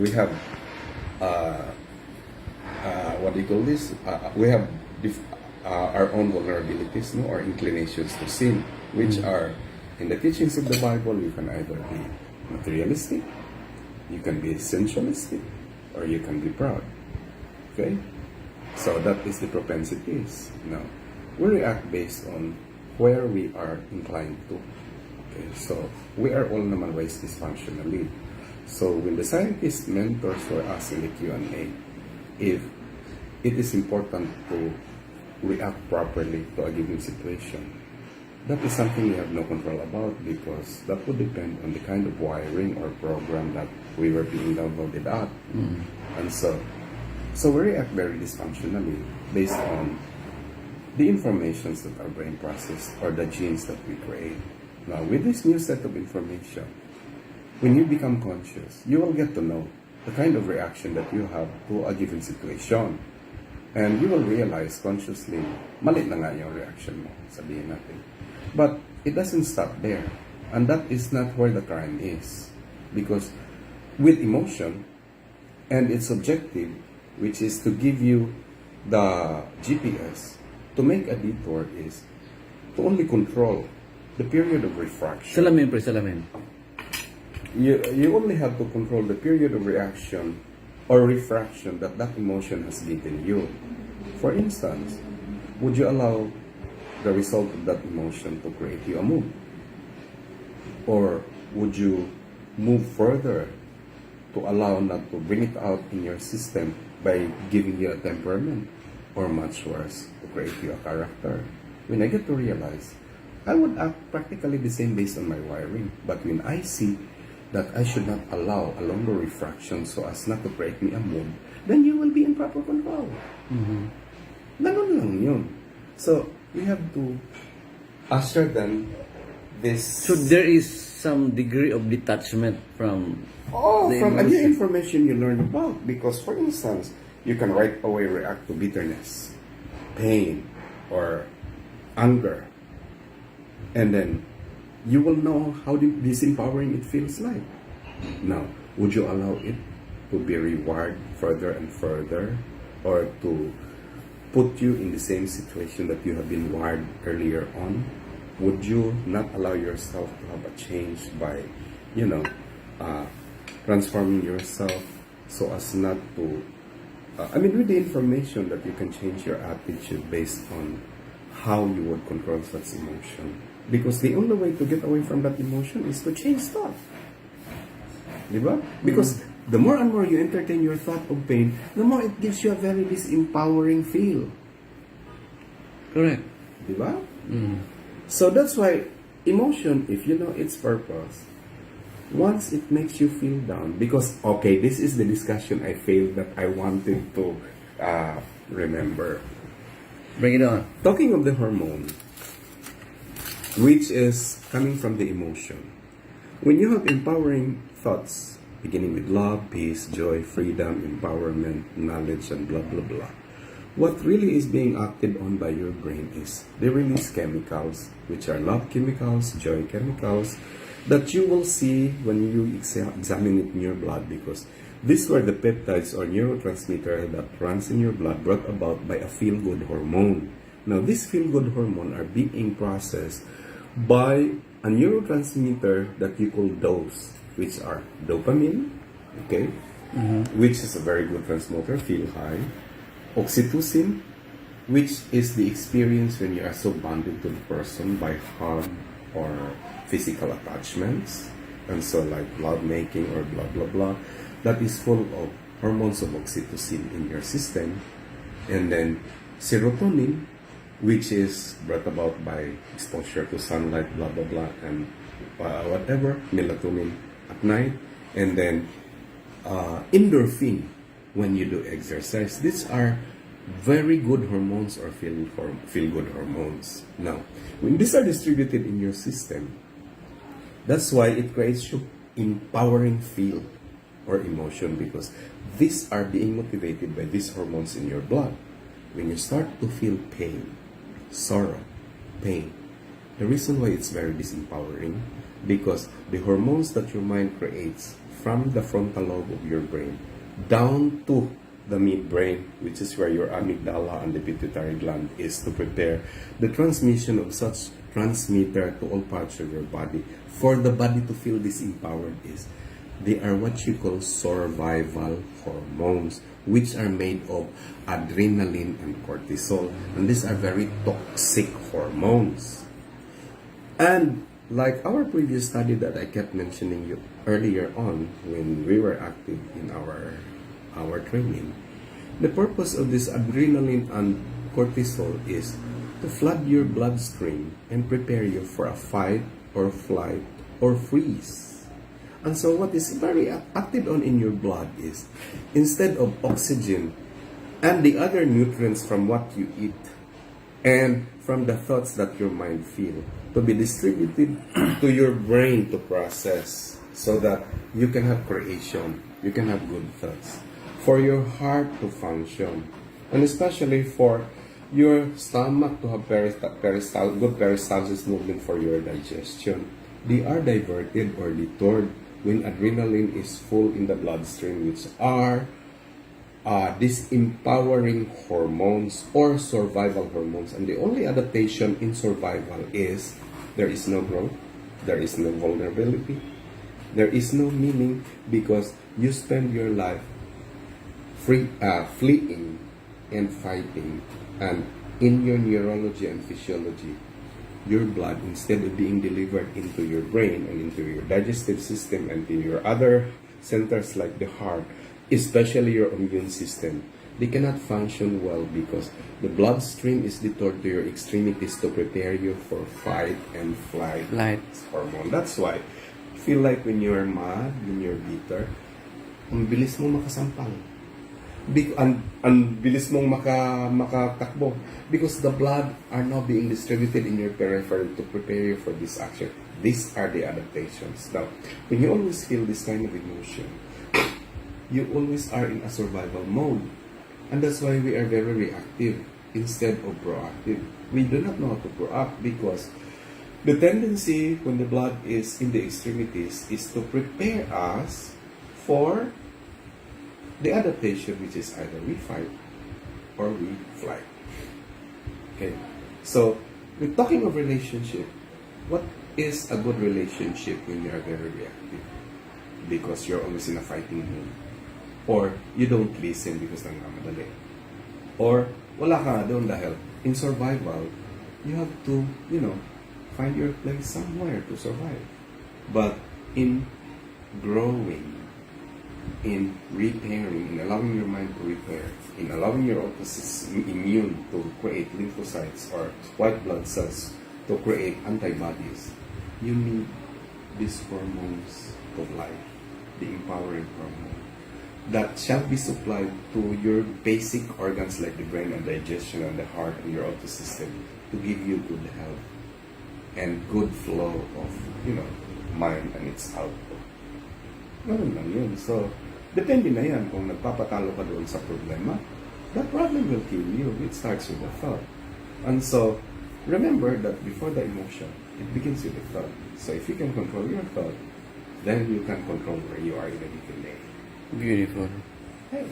we have uh, what do you call this? We have our own vulnerabilities, no, or inclinations to sin, which are in the teachings of the Bible. You can either be materialistic, you can be sensualistic, or you can be proud. Okay, so that is the propensities. Now, we react based on where we are inclined to. Okay, so we are all naman raised dysfunctionally. So when the scientist mentors were asked in the Q&A if it is important to react properly to a given situation, that is something we have no control about, because that would depend on the kind of wiring or program that we were being downloaded at. And so we react very dysfunctionally based on the informations that our brain processes or the genes that we create. Now, with this new set of information, when you become conscious, you will get to know the kind of reaction that you have to a given situation. And you will realize consciously, mali na nga yung reaction mo, sabihin natin. But it doesn't stop there. And that is not where the crime is. Because with emotion, and its objective, which is to give you the GPS, to make a detour is to only control the period of refraction. Salamin, pre, salamin. You only have to control the period of reaction or refraction that emotion has given you. For instance, would you allow the result of that emotion to create you a mood? Or would you move further to allow not to bring it out in your system by giving you a temperament? Or much worse, to create you a character? When I get to realize, I would act practically the same based on my wiring. But when I see that I should not allow a longer refraction so as not to create me a mood, then you will be in proper control. Ganun lang yun. So, we have to usher them this... So there is some degree of detachment from the from a new emotion. information you learn about. Because, for instance, you can right away react to bitterness, pain, or anger. And then, you will know how disempowering it feels like. Now, would you allow it to be rewarded further and further, or to put you in the same situation that you have been wired earlier on? Would you not allow yourself to have a change by, transforming yourself so as not to, with the information that you can change your attitude based on how you would control such emotion. Because the only way to get away from that emotion is to change thought. Diba? Because the more and more you entertain your thought of pain, the more it gives you a very disempowering feel. Correct. Diba? So that's why emotion, if you know its purpose, once it makes you feel down, because, okay, this is the discussion I failed that I wanted to remember. Bring it on. Talking of the hormone, which is coming from the emotion. When you have empowering thoughts, beginning with love, peace, joy, freedom, empowerment, knowledge, and blah, blah, blah, what really is being acted on by your brain is they release chemicals, which are love chemicals, joy chemicals, that you will see when you examine it in your blood, because these were the peptides or neurotransmitter that runs in your blood brought about by a feel-good hormone. Now, this feel-good hormone are being processed by a neurotransmitter that you call DOS, which are dopamine, okay, which is a very good transmitter, feel high. Oxytocin, which is the experience when you are so bonded to the person by hug or physical attachments, and so like love making or blah blah blah, that is full of hormones of oxytocin in your system. And then serotonin, which is brought about by exposure to sunlight, blah blah blah, and whatever, melatonin at night. And then endorphin when you do exercise. These are very good hormones or feel good hormones. Now, when these are distributed in your system, that's why it creates you empowering feel or emotion, because these are being motivated by these hormones in your blood. When you start to feel pain, sorrow, pain, the reason why it's very disempowering, because the hormones that your mind creates from the frontal lobe of your brain down to the midbrain, which is where your amygdala and the pituitary gland is, to prepare the transmission of such transmitter to all parts of your body for the body to feel disempowered is they are what you call survival hormones, which are made of adrenaline and cortisol, and these are very toxic hormones. And like our previous study that I kept mentioning you earlier on when we were active in our training, the purpose of this adrenaline and cortisol is to flood your bloodstream and prepare you for a fight or flight or freeze. And so what is very acted on in your blood is, instead of oxygen and the other nutrients from what you eat and from the thoughts that your mind feel, to be distributed to your brain to process so that you can have creation, you can have good thoughts, for your heart to function, and especially for your stomach to have good peristalsis movement for your digestion. They are diverted or detoured when adrenaline is full in the bloodstream, which are disempowering hormones or survival hormones. And the only adaptation in survival is there is no growth, there is no vulnerability, there is no meaning, because you spend your life fleeing and fighting. And in your neurology and physiology, your blood, instead of being delivered into your brain and into your digestive system and to your other centers like the heart, especially your immune system, they cannot function well because the bloodstream is detoured to your extremities to prepare you for fight and flight hormone. That's why I feel like when you're mad, when you're bitter, ang bilis mo makasampal. Ang bilis mong makatakbo because the blood are now being distributed in your periphery to prepare you for this action. These are the adaptations. Now, when you always feel this kind of emotion, you always are in a survival mode. And that's why we are very reactive instead of proactive. We do not know how to proact because the tendency when the blood is in the extremities is to prepare us for the adaptation, which is either we fight or we fly. Okay, so we're talking of relationship. What is a good relationship when you are very reactive? Because you're always in a fighting mood. Or you don't listen because nangmamadali. Or wala ka doon dahil in survival, you have to, find your place somewhere to survive. But in growing, in repairing, in allowing your mind to repair, in allowing your immune to create lymphocytes or white blood cells to create antibodies, you need these hormones of life, the empowering hormone, that shall be supplied to your basic organs like the brain and digestion and the heart and your auto system to give you good health and good flow of, mind and its output. Ganun lang yun. So, depende na yan kung nagpapatalo ka doon sa problema. That problem will kill you. It starts with a thought. And so, remember that before the emotion, it begins with a thought. So, if you can control your thought, then you can control where you are in a given day. Beautiful. Hey.